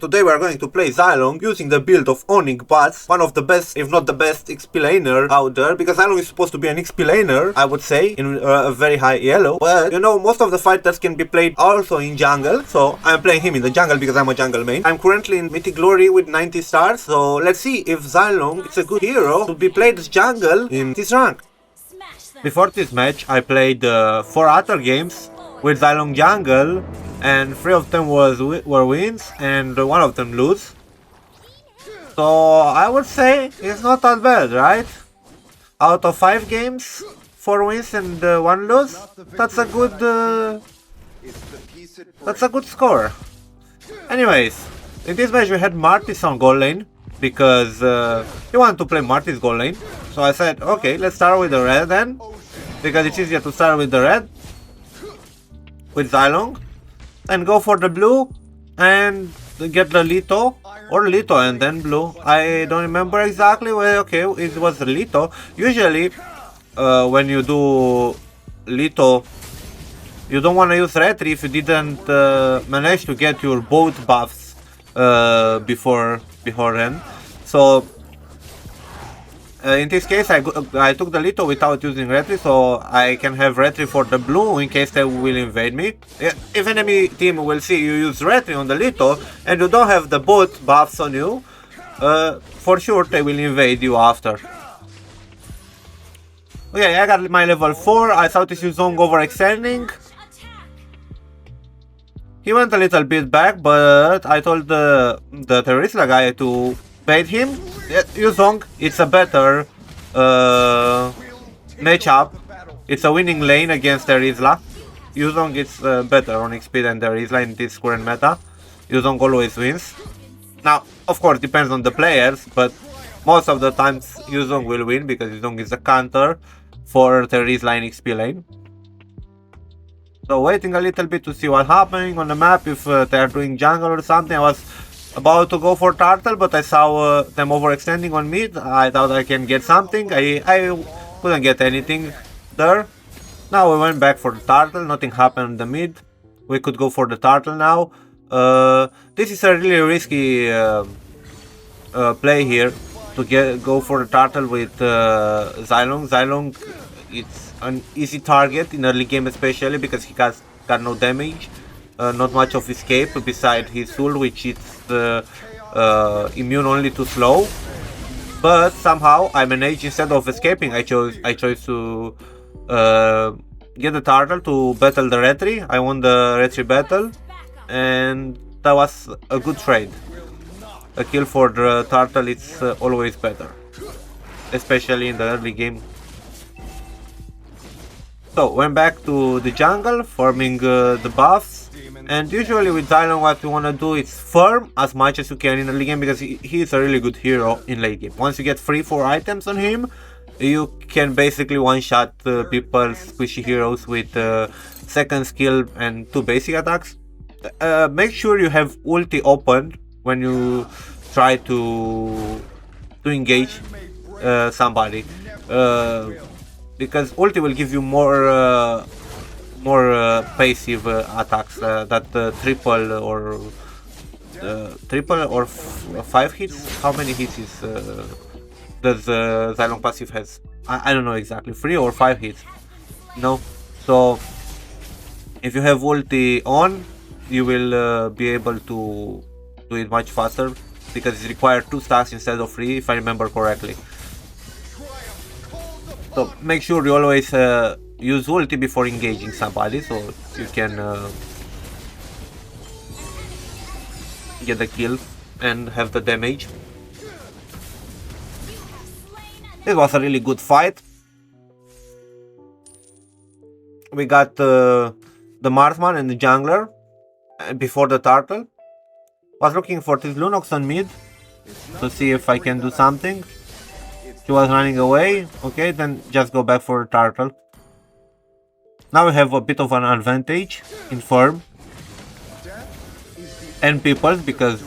Today we are going to play Zilong using the build of Onic Butsss, one of the best, if not the best, XP laner out there, because Zilong is supposed to be an XP laner, I would say, in a very high yellow, but you know, most of the fighters can be played also in jungle, so I'm playing him in the jungle because I'm a jungle main. I'm currently in Mythic Glory with 90 stars, so let's see if Zilong is a good hero to be played as jungle in this rank. Before this match, I played 4 other games with Zilong jungle, and 3 of them were wins and 1 of them lose. So I would say it's not that bad, right? Out of 5 games, 4 wins and 1 lose. That's a good score. Anyways, in this match we had Martis on goal lane because he wanted to play Martis goal lane. So I said, okay, let's start with the red then, because it's easier to start with the red with Zilong, and go for the blue and get the Lito, or Lito and then blue. I don't remember exactly. Well, okay, it was Lito. Usually when you do Lito, you don't want to use retry if you didn't manage to get your both buffs beforehand. So in this case, I took the Lito without using retry, so I can have retry for the blue in case they will invade me. If enemy team will see you use retry on the Lito and you don't have the both buffs on you, for sure they will invade you after. Okay, I got my level 4. I thought this Zilong overextending. He went a little bit back, but I told the Terisla guy to bait him. Zilong, it's a better matchup. It's a winning lane against Terisla. Zilong is better on XP than Terisla in this current meta. Zilong always wins. Now, of course, depends on the players, but most of the times Zilong will win because Zilong is a counter for Terisla in XP lane. So waiting a little bit to see what's happening on the map, if they are doing jungle or something. I was about to go for turtle, but I saw them overextending on mid. I thought I can get something. I couldn't get anything there. Now we went back for the turtle. Nothing happened on the mid. We could go for the turtle now. This is a really risky play here to go for the turtle with Zilong. Zilong, it's an easy target in early game, especially because he got no damage. Not much of escape beside his ult, which is immune only to slow. But somehow I managed, instead of escaping, I chose to get the turtle to battle the retry. I won the retry battle, and that was a good trade. A kill for the turtle, it's always better, especially in the early game. So went back to the jungle, farming the buffs. And usually with Zilong, what you want to do is farm as much as you can in early game, because he is a really good hero in late game. Once you get 3-4 items on him, you can basically one-shot people's squishy heroes with second skill and 2 basic attacks. Make sure you have ulti open when you try to engage somebody, because ulti will give you more passive attacks, that triple or 5 hits. How many hits is does Zilong passive has? I don't know exactly, 3 or 5 hits. No, so if you have ulti on, you will be able to do it much faster, because it requires 2 stacks instead of 3, if I remember correctly. So make sure you always use ulti before engaging somebody, so you can get the kill and have the damage. It was a really good fight. We got the Marksman and the Jungler before the turtle. Was looking for this Lunox on mid to see if I can do something. He was running away. Okay, then just go back for the turtle. Now we have a bit of an advantage in farm and people, because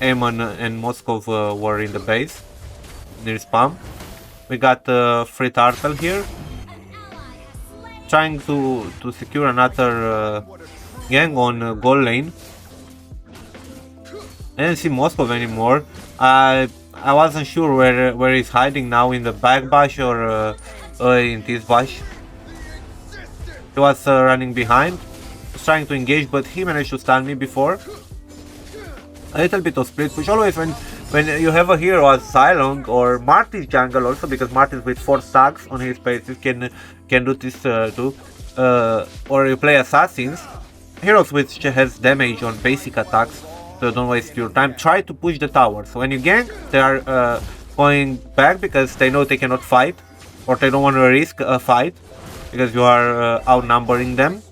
Amon and Moscow were in the base near spam. We got free turtle here, trying to secure another gang on goal lane. I didn't see Moskov anymore. I wasn't sure where he's hiding now, in the back bash or in this bash. He was running behind, was trying to engage, but he managed to stun me before. A little bit of split push. Always when you have a hero as Zilong or Marty's jungle also, because Marty's with 4 stacks on his bases can do this too. Or you play assassins, heroes which has damage on basic attacks, so don't waste your time. Try to push the tower. So when you gank, they are going back because they know they cannot fight, or they don't want to risk a fight because you are outnumbering them.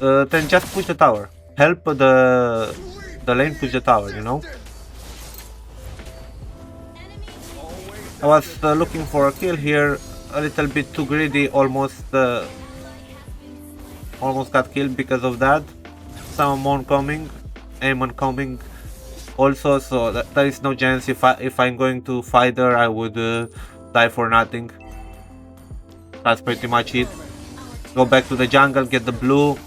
Then just push the tower. Help the lane push the tower, you know. I was looking for a kill here, a little bit too greedy, almost got killed because of that. Someone coming, Amon coming also, so there is no chance. If I'm going to fight her, I would die for nothing. That's pretty much it. Go back to the jungle, get the blue,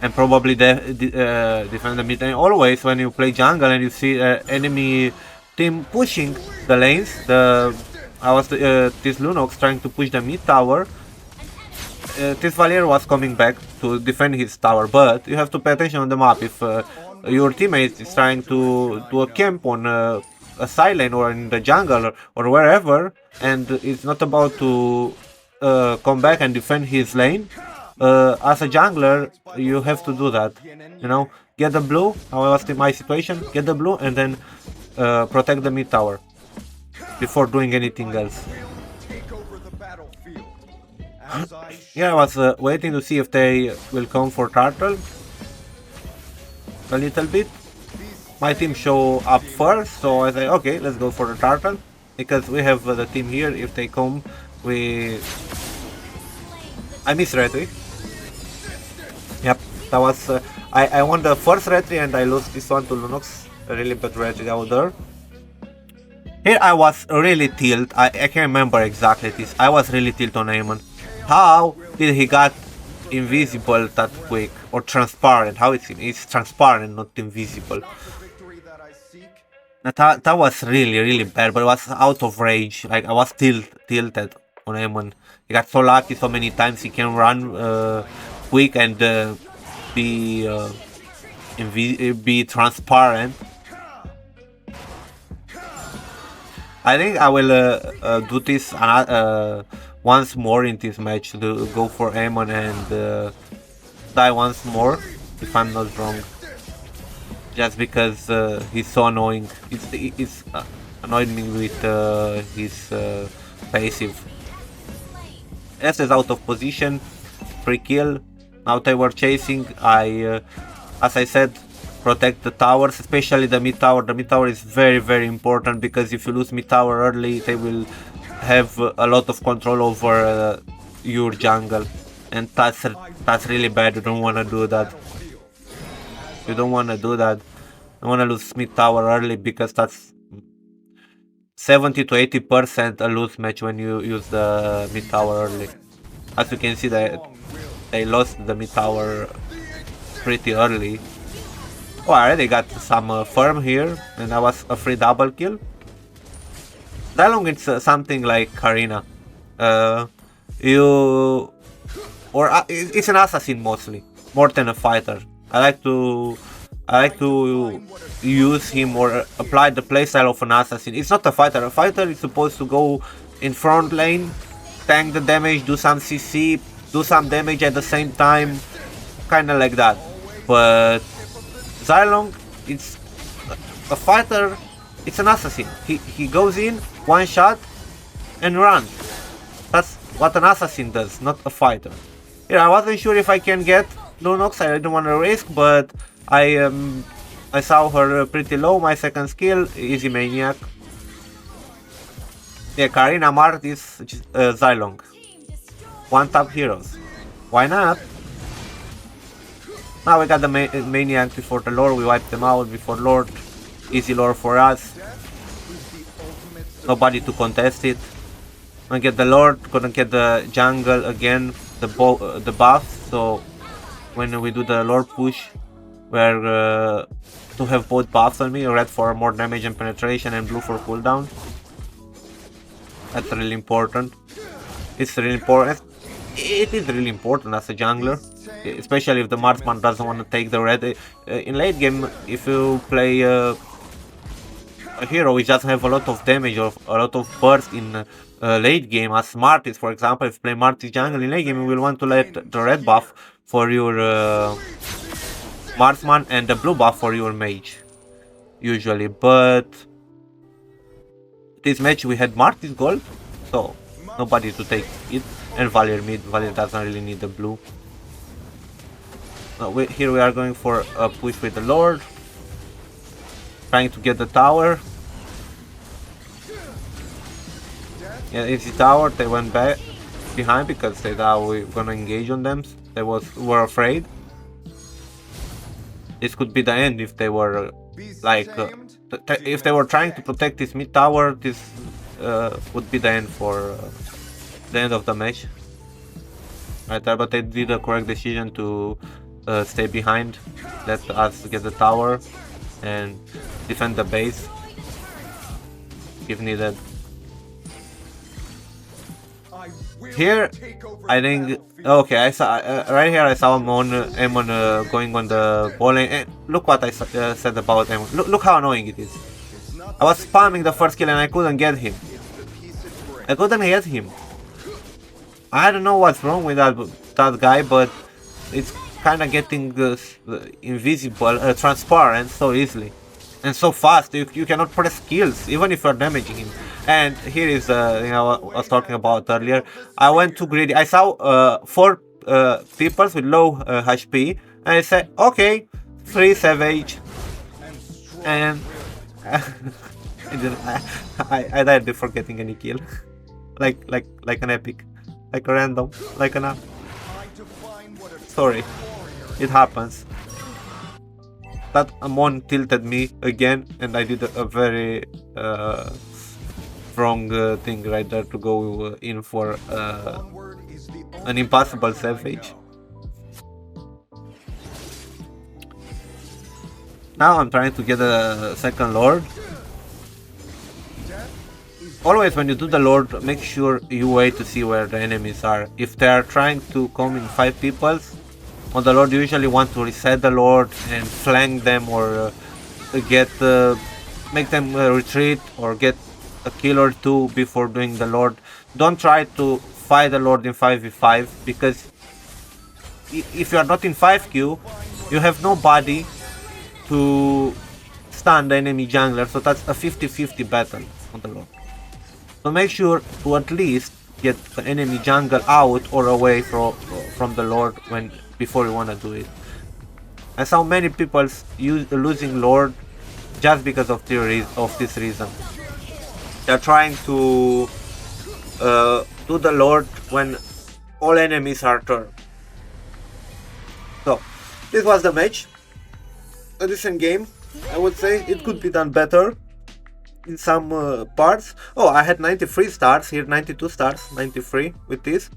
and probably defend the mid lane. Always when you play jungle and you see enemy team pushing the lanes, this Lunox trying to push the mid tower. This Valier was coming back to defend his tower, but you have to pay attention on the map. If your teammate is trying to do a camp on a side lane or in the jungle or wherever, and is not about to come back and defend his lane, as a jungler, you have to do that. You know, get the blue. How was my situation? Get the blue and then protect the mid tower before doing anything else. Yeah, I was waiting to see if they will come for turtle a little bit. My team show up first, so I say, okay, let's go for the turtle, because we have the team here. If they come, I miss retry. Yep, that was I won the first retry and I lost this one to Lunox. A really bad retry out there. Here I was really tilt. I can't remember exactly this. I was really tilt on Amon. How did he got invisible that quick, or transparent? How it's transparent, not invisible. That was really bad, but it was out of rage. Like, I was tilted on Amon. He got so lucky so many times. He can run quick and be transparent. I think I will do this once more in this match, to go for Amon and die once more, if I'm not wrong. Just because he's so annoying. It's annoyed me with his passive. S is out of position, free kill. Now they were chasing. As I said, protect the towers, especially the mid tower. The mid tower is very important, because if you lose mid tower early, they will have a lot of control over your jungle, and that's really bad. You don't want to do that. You don't want to do that. You want to lose mid tower early, because that's 70 to 80% a lose match when you use the mid tower early. As you can see, they lost the mid tower pretty early. Oh, I already got some farm here, and that was a free double kill. Zilong, it's something like Karina. It's an assassin mostly, more than a fighter. I like to use him or apply the playstyle of an assassin. It's not a fighter. A fighter is supposed to go in front lane, tank the damage, do some CC, do some damage at the same time, kinda like that. But Zilong, it's a fighter. It's an assassin. He goes in, one shot, and runs. That's what an assassin does, not a fighter. Here, I wasn't sure if I can get Lunox. I didn't want to risk, but I saw her pretty low. My second skill, easy maniac. Yeah, Karina Martis, Zilong. One top heroes. Why not? Now we got the maniac before the lord. We wiped them out before lord. Easy lore for us. Nobody to contest it. Gonna get the lord, gonna get the jungle again, the buff. So when we do the lord push, where to have both buffs on me, red for more damage and penetration and blue for cooldown. That's really important. It's really important. It is really important as a jungler, especially if the marksman doesn't want to take the red. In late game, if you play a hero which doesn't have a lot of damage or a lot of burst in late game, as Martis, for example, if you play Martis jungle in late game, you will want to let the red buff for your marksman and the blue buff for your mage, usually. But this match we had Martis gold, so nobody to take it, and Valier mid. Valier doesn't really need the blue. Here we are going for a push with the Lord, trying to get the tower. Yeah, easy tower. They went back behind because they thought we were gonna engage on them. They were afraid. This could be the end if they were like if they were trying to protect this mid tower. This would be the end for the end of the match right there. But they did a correct decision to stay behind, let us get the tower and defend the base if needed. Here, I think, okay, I saw right here. I saw Amon going on the ball lane. And look what I said about Amon. Look how annoying it is. I was spamming the first kill and I couldn't get him. I couldn't hit him. I don't know what's wrong with that guy, but it's kind of getting invisible, transparent so easily and so fast. You cannot press kills even if you're damaging him. And here is I was talking about earlier. I went too greedy. I saw 4 people with low HP, and I said, okay, 3 savage, and I died before getting any kill, like an epic, like a random, like an. Sorry, it happens. That Amon tilted me again, and I did a very wrong thing right there to go in for an impossible savage. Now I'm trying to get a second Lord. Always when you do the Lord, make sure you wait to see where the enemies are. If they are trying to come in 5 people on the Lord, you usually want to reset the Lord and flank them, or make them retreat or get a kill or 2 before doing the Lord. Don't try to fight the Lord in 5v5, because if you are not in 5q, you have nobody to stun the enemy jungler, so that's a 50-50 battle on the Lord. So make sure to at least get the enemy jungle out or away from the Lord before you wanna do it. I saw many people losing Lord just because of this reason. They're trying to do the Lord when all enemies are turned. So this was the match. A decent game, I would say. It could be done better in some parts. Oh, I had 93 stars here, 92 stars, 93 with this.